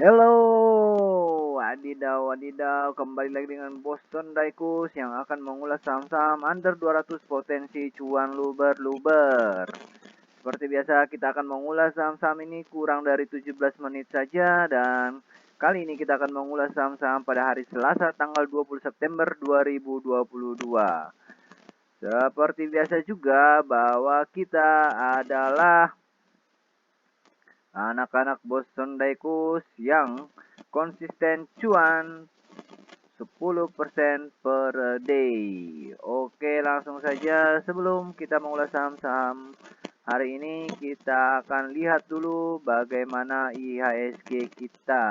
Halo, wadidaw, wadidaw, kembali lagi dengan Boston Daikus yang akan mengulas saham-saham under 200 potensi cuan luber-luber. Seperti biasa kita akan mengulas saham-saham ini kurang dari 17 menit saja dan kali ini kita akan mengulas saham-saham pada hari Selasa tanggal 20 September 2022. Seperti biasa juga bahwa kita adalah anak-anak Boston Daikus yang konsisten cuan 10% per day. Oke, langsung saja sebelum kita mengulas saham-saham hari ini, kita akan lihat dulu bagaimana IHSG kita.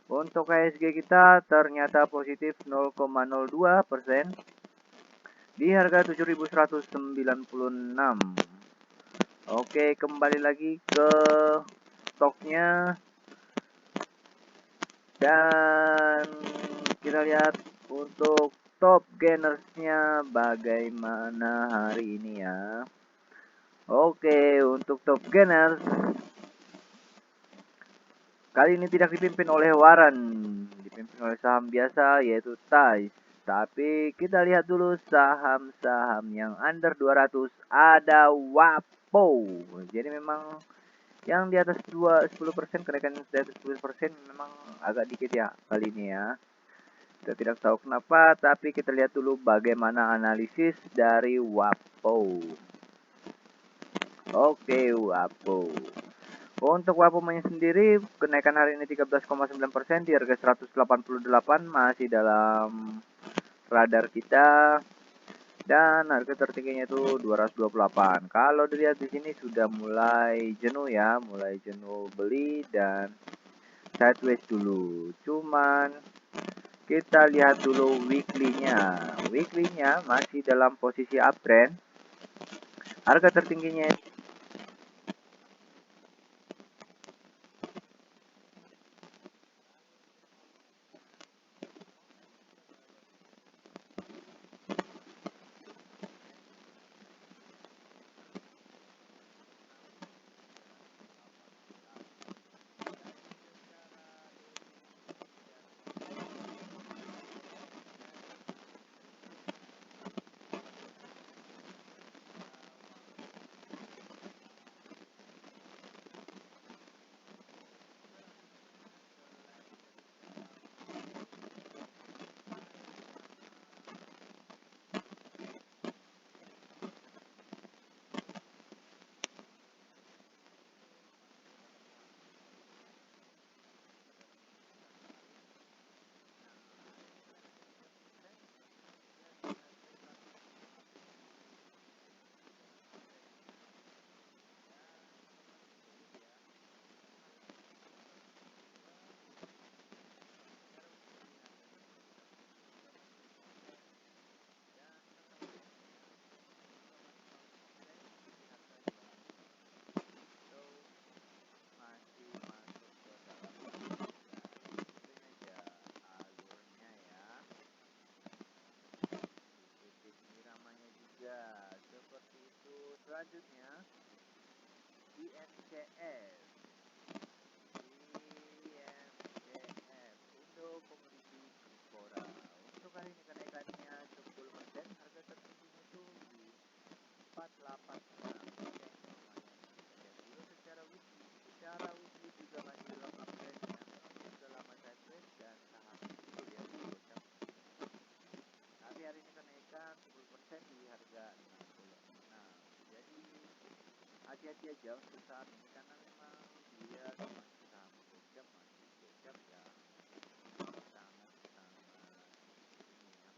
Untuk IHSG kita ternyata positif 0,02% di harga 7.196. Oke, kembali lagi ke stoknya dan kita lihat untuk top gainersnya bagaimana hari ini ya. Oke, untuk top gainers kali ini tidak dipimpin oleh Warren, dipimpin oleh saham biasa yaitu TICE. Tapi kita lihat dulu saham-saham yang under 200 ada WAPO. Jadi memang yang di atas 10%, kenaikan di atas 10% memang agak dikit ya kali ini ya. Kita tidak tahu kenapa, tapi kita lihat dulu bagaimana analisis dari WAPO. Oke, WAPO. Untuk WAPO sendiri, kenaikan hari ini 13,9% di harga 188 masih dalam radar kita. Dan harga tertingginya itu 228. Kalau dilihat di sini sudah mulai jenuh ya, mulai jenuh beli dan sideways dulu. Cuman kita lihat dulu weekly-nya. Weekly-nya masih dalam posisi uptrend. Harga tertingginya seperti itu. Selanjutnya INCS. Indo Komoditi Kripora. Untuk kali ini kenaikannya 10%, harga tertingginya itu di 486. Dan dulu secara weekly juga masih dalam uptrendnya, sudah lama sideways dan sangat kecil ya. Tapi hari ini kenaikan 10% di harga 66. Jadi hati-hati aja untuk saat ini karena memang dia masih sangat kejam ya, sangat ini ya,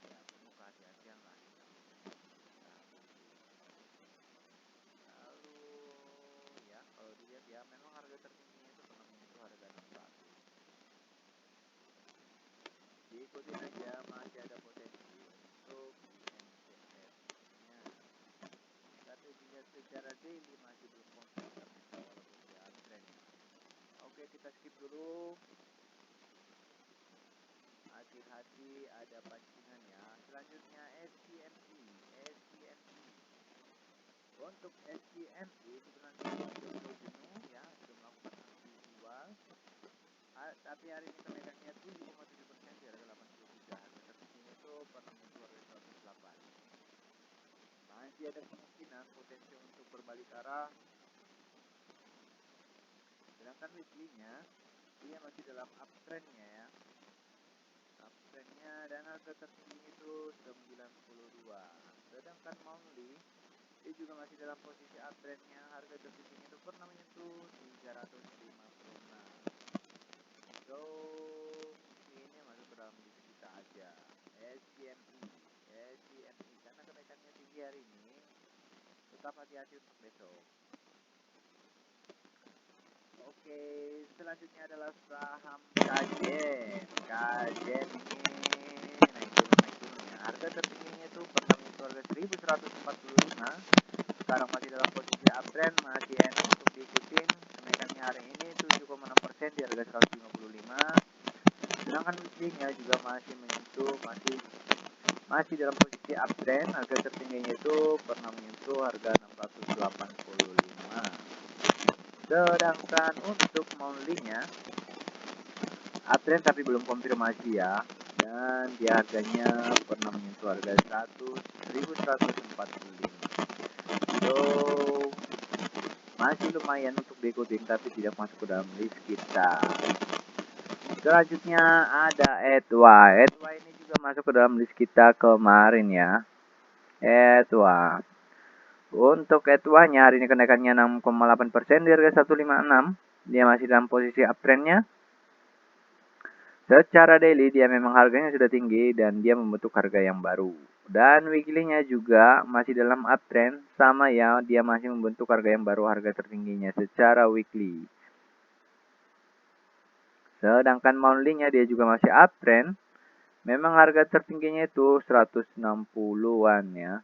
ya penuh kehati-hatian lah kita. Lalu ya kalau dilihat ya memang harga tertingginya itu penengahnya itu harga 600. Diikutin aja, masih ada potensi untuk INCS-nya. Tapi dilihat secara daily masih belum konsisten walaupun dia uptrend. Oke, kita skip dulu. Hati-hati ada pancingan ya. Selanjutnya SCME. Untuk SCME sebenarnya sudah mulai jenuh ya, sudah hari ini kenaikannya 7,7% di harga 83. Harga tertingginya itu pernah menyentuh harga 108. Masih ada kemungkinan potensi untuk berbalik arah. Sedangkan weekly-nya dia masih dalam uptrend-nya ya. Uptrend-nya dan harga tertingginya itu 92. Sedangkan monthly dia juga masih dalam posisi uptrend-nya. Harga tertingginya itu pernah menyentuh 356. So ini masuk ke dalam list kita aja. SCMI karena kenaikannya tinggi hari ini, tetap hati-hati untuk besok. Oke, selanjutnya adalah saham Kajen. Kajen ini naik turun ya. Harga tertingginya itu pernah menyentuh harga 1145. Sekarang masih dalam posisi uptrend, masih enak untuk diikutin. Kenaikannya hari ini 7,6% di harga 155. Sedangkan weekly-nya juga masih menyentuh, masih dalam posisi uptrend. Harga tertingginya itu pernah menyentuh harga 685. Sedangkan untuk monthly-nya uptrend tapi belum konfirmasi ya, dan dia harganya pernah menyentuh harga 1145. So masih lumayan untuk diikutin tapi tidak masuk ke dalam list kita. Selanjutnya ada Etwa. Etwa ini juga masuk ke dalam list kita kemarin ya. Etwa. Untuk Etwa-nya hari ini kenaikannya 6,8% di harga 156. Dia masih dalam posisi uptrend-nya. Secara daily dia memang harganya sudah tinggi dan dia membentuk harga yang baru. Dan weekly-nya juga masih dalam uptrend, sama ya, dia masih membentuk harga yang baru, harga tertingginya secara weekly. Sedangkan monthly-nya dia juga masih uptrend. Memang harga tertingginya itu 160-an ya.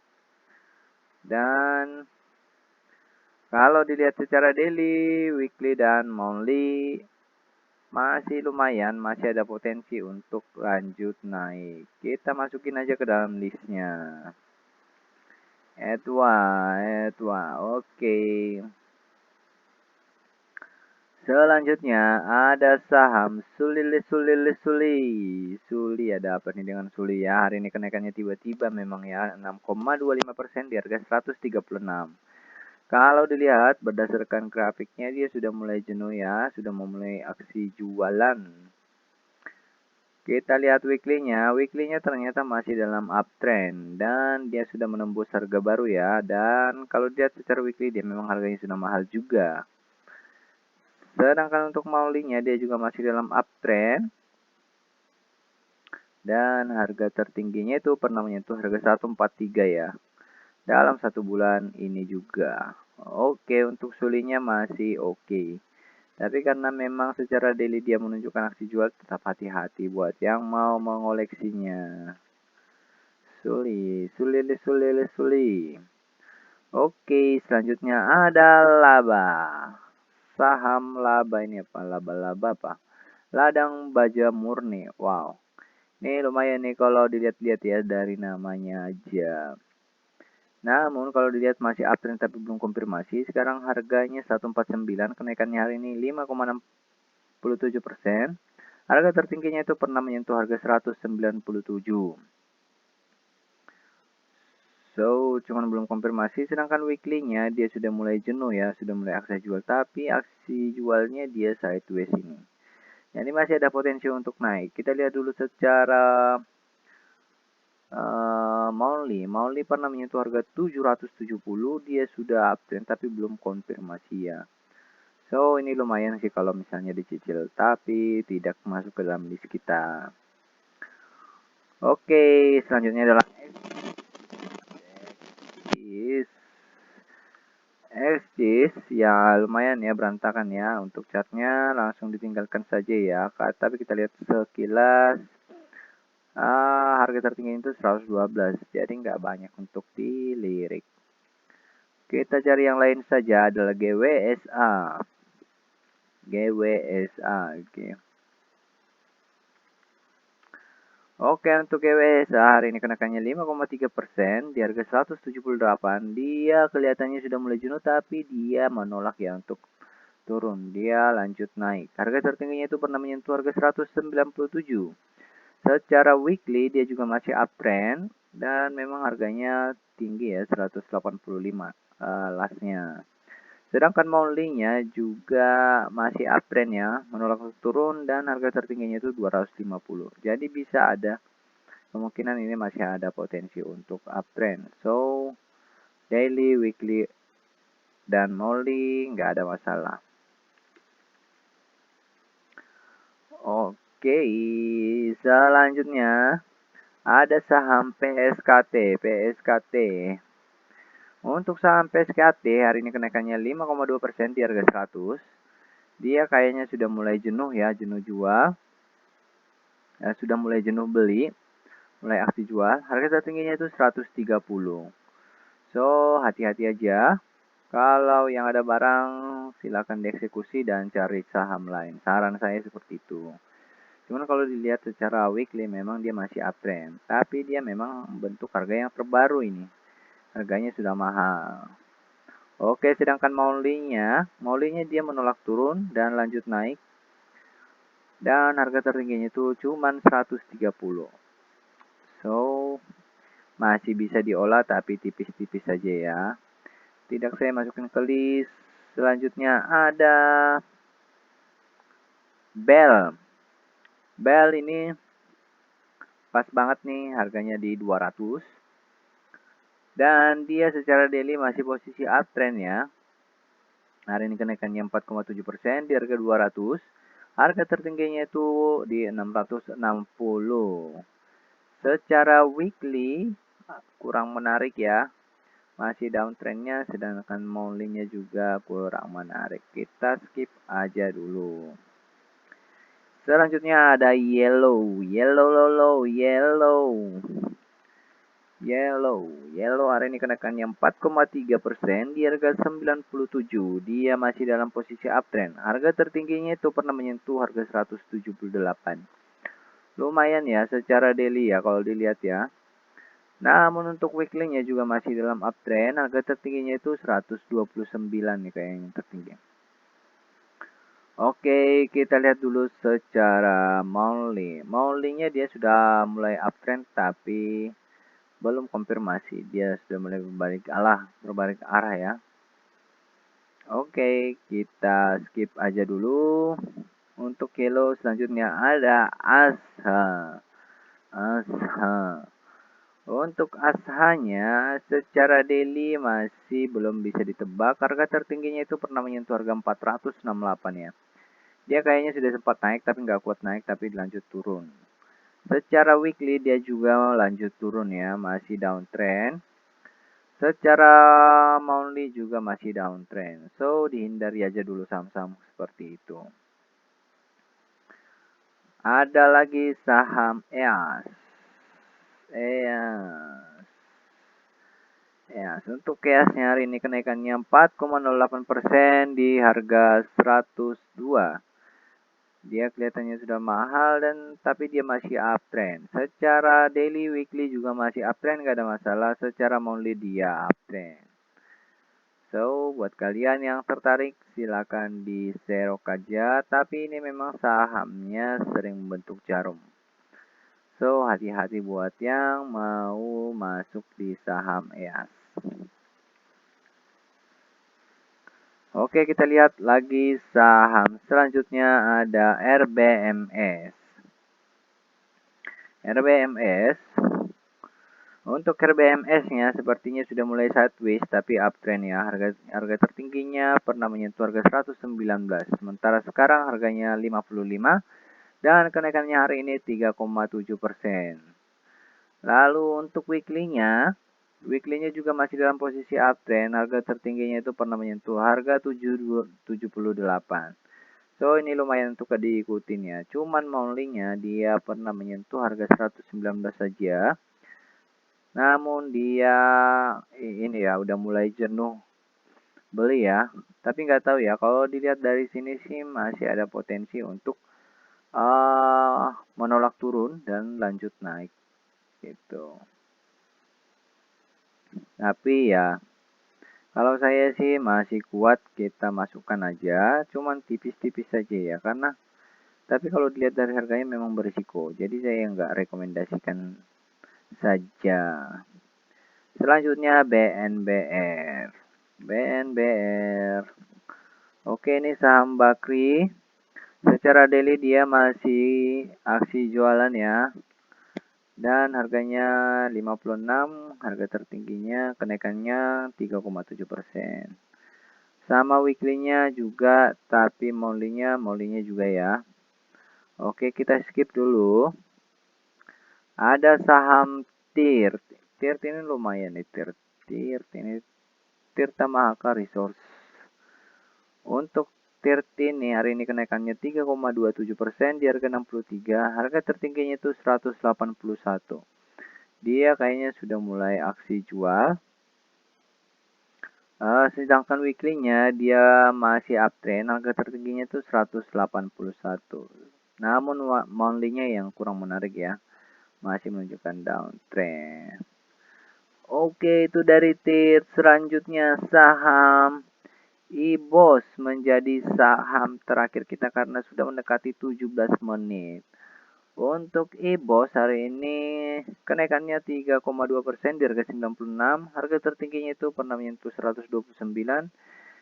Dan kalau dilihat secara daily, weekly, dan monthly masih lumayan, masih ada potensi untuk lanjut naik. Kita masukin aja ke dalam listnya. Etwa, oke. Selanjutnya ada saham Suli. Suli ada apa nih dengan Suli ya? Hari ini kenaikannya tiba-tiba memang ya, 6,25% di harga 136. Kalau dilihat berdasarkan grafiknya dia sudah mulai jenuh ya, sudah memulai aksi jualan. Kita lihat weekly-nya ternyata masih dalam uptrend dan dia sudah menembus harga baru ya. Dan kalau dilihat secara weekly dia memang harganya sudah mahal juga. Sedangkan untuk monthly-nya dia juga masih dalam uptrend. Dan harga tertingginya itu pernah menyentuh harga 143 ya. Dalam 1 bulan ini juga. Oke, untuk sulinya masih oke. Tapi karena memang secara daily dia menunjukkan aksi jual, tetap hati-hati buat yang mau mengoleksinya. Suli. Oke, selanjutnya ada laba. Saham laba ini apa? Laba-laba apa? Ladang Baja Murni. Wow. Ini lumayan nih kalau dilihat-lihat ya dari namanya aja. Namun kalau dilihat masih uptrend tapi belum konfirmasi. Sekarang harganya 149, kenaikannya hari ini 5,67%. Harga tertingginya itu pernah menyentuh harga 197. So, cuman belum konfirmasi. Sedangkan weekly-nya dia sudah mulai jenuh ya, sudah mulai aksi jual. Tapi aksi jualnya dia sideways ini. Jadi masih ada potensi untuk naik. Kita lihat dulu secara monthly pernah menyentuh harga 770. Dia sudah uptrend tapi belum konfirmasi ya. So, ini lumayan sih kalau misalnya dicicil. Tapi tidak masuk ke dalam list kita. Oke, selanjutnya adalah XGIS ya, lumayan ya, berantakan ya. Untuk chartnya langsung ditinggalkan saja ya. Tapi kita lihat sekilas, harga tertinggi itu 112, jadi nggak banyak untuk dilirik. Kita cari yang lain saja, adalah GWSA. Oke. Oke, untuk GWSA hari ini kenaikannya 5,3% di harga 178. Dia kelihatannya sudah mulai jenuh tapi dia menolak ya untuk turun, dia lanjut naik. Harga tertingginya itu pernah menyentuh harga 197. Secara weekly dia juga masih uptrend dan memang harganya tinggi ya, 185 lastnya. Sedangkan monthly-nya juga masih uptrend ya, menolak untuk turun dan harga tertingginya itu 250. Jadi bisa ada kemungkinan ini masih ada potensi untuk uptrend. So, daily, weekly, dan monthly nggak ada masalah. Oke, selanjutnya ada saham PSKT. PSKT. Untuk saham PSKT hari ini kenaikannya 5,2% di harga 100. Dia kayaknya sudah mulai jenuh ya, jenuh jual. Sudah mulai jenuh beli, mulai aksi jual. Harga tertingginya itu 130. So, hati-hati aja. Kalau yang ada barang silakan dieksekusi dan cari saham lain. Saran saya seperti itu. Cuman kalau dilihat secara weekly memang dia masih uptrend, tapi dia memang bentuk harga yang terbaru ini. Harganya sudah mahal. Oke, sedangkan monthly-nya dia menolak turun dan lanjut naik. Dan harga tertingginya itu cuma 130. So, masih bisa diolah tapi tipis-tipis saja ya. Tidak saya masukin ke list. Selanjutnya ada Bell. Bell ini pas banget nih, harganya di 200. Dan dia secara daily masih posisi uptrend ya. Hari ini kenaikannya 4,7% di harga 200. Harga tertingginya itu di 660. Secara weekly kurang menarik ya. Masih downtrendnya, sedangkan monthly-nya juga kurang menarik. Kita skip aja dulu. Selanjutnya ada Yellow. Yellow hari ini kenaikannya 4,3% di harga 97. Dia masih dalam posisi uptrend. Harga tertingginya itu pernah menyentuh harga 178. Lumayan ya secara daily ya kalau dilihat ya. Namun untuk weekly-nya juga masih dalam uptrend. Harga tertingginya itu 129 nih kayaknya tertinggi. Oke, kita lihat dulu secara monthly. Monthly-nya dia sudah mulai uptrend tapi belum konfirmasi, dia sudah mulai berbalik arah ya. Oke, kita skip aja dulu. Untuk kilo selanjutnya ada ASHA. Untuk ASHA-nya secara daily masih belum bisa ditebak. Harga tertingginya itu pernah menyentuh harga 468 ya. Dia kayaknya sudah sempat naik tapi nggak kuat naik tapi lanjut turun. Secara weekly dia juga lanjut turun ya, masih downtrend. Secara monthly juga masih downtrend. So, dihindari aja dulu saham-saham seperti itu. Ada lagi saham EAS. Untuk EAS-nya hari ini kenaikannya 4,08% di harga 102. Dia kelihatannya sudah mahal tapi dia masih uptrend. Secara daily, weekly juga masih uptrend, gak ada masalah. Secara monthly dia uptrend. So, buat kalian yang tertarik silakan di serok aja. Tapi ini memang sahamnya sering membentuk jarum. So, hati-hati buat yang mau masuk di saham EAS. Oke, kita lihat lagi saham selanjutnya ada RBMS. Untuk RBMS-nya sepertinya sudah mulai sideways tapi uptrend ya. Harga tertingginya pernah menyentuh harga 119. Sementara sekarang harganya 55 dan kenaikannya hari ini 3,7%. Lalu untuk weekly-nya juga masih dalam posisi uptrend. Harga tertingginya itu pernah menyentuh harga 78. So, ini lumayan untuk diikutin ya. Cuman monthly-nya dia pernah menyentuh harga 119 saja. Namun dia ini ya udah mulai jenuh beli ya. Tapi nggak tahu ya. Kalau dilihat dari sini sih masih ada potensi untuk menolak turun dan lanjut naik gitu. Tapi ya Kalau saya sih masih kuat kita masukkan aja, cuman tipis-tipis saja ya, karena tapi kalau dilihat dari harganya memang berisiko, jadi saya nggak rekomendasikan saja. Selanjutnya BNBR. BNBR. Oke, ini saham Bakri. Secara daily dia masih aksi jualan ya. Dan harganya 56, harga tertingginya kenaikannya 3,7%. Sama weekly-nya juga, tapi monthly-nya juga ya. Oke, kita skip dulu. Ada saham TIRT. TIRT ini lumayan nih, TIRT ini Tirta Mahaka Resource. Untuk TIRT ini hari ini kenaikannya 3,27%, di harga 63. Harga tertingginya itu 181. Dia kayaknya sudah mulai aksi jual. Sedangkan weekly-nya dia masih uptrend, harga tertingginya itu 181. Namun monthly-nya yang kurang menarik ya, masih menunjukkan downtrend. Oke, itu dari TIRT. Selanjutnya saham IBOS menjadi saham terakhir kita karena sudah mendekati 17 menit. Untuk IBOS hari ini kenaikannya 3,2%, di harga 96. Harga tertingginya itu pernah menyentuh 129.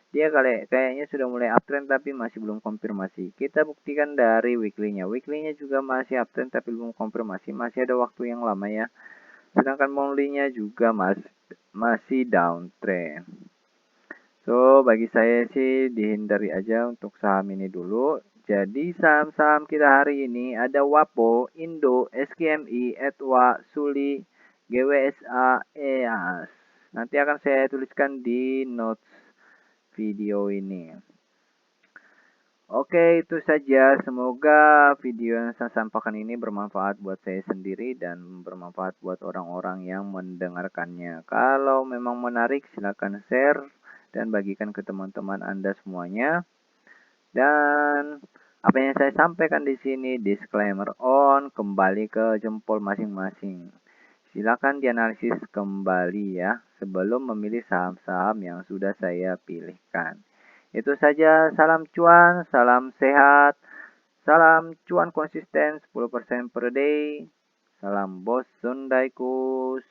Dia kayaknya sudah mulai uptrend tapi masih belum konfirmasi. Kita buktikan dari weekly-nya. Weekly-nya juga masih uptrend tapi belum konfirmasi. Masih ada waktu yang lama ya. Sedangkan monthly-nya juga masih downtrend. So, bagi saya sih dihindari aja untuk saham ini dulu. Jadi saham-saham kita hari ini ada WAPO, Indo, SKMI, Etwa, Suli, GWSA, EAS. Nanti akan saya tuliskan di notes video ini. Oke, itu saja. Semoga video yang saya sampaikan ini bermanfaat buat saya sendiri dan bermanfaat buat orang-orang yang mendengarkannya. Kalau memang menarik, silakan share dan bagikan ke teman-teman Anda semuanya. Dan apa yang saya sampaikan di sini disclaimer on, kembali ke jempol masing-masing. Silakan dianalisis kembali ya sebelum memilih saham-saham yang sudah saya pilihkan. Itu saja, salam cuan, salam sehat, salam cuan konsisten 10% per day. Salam bos Sundaikus.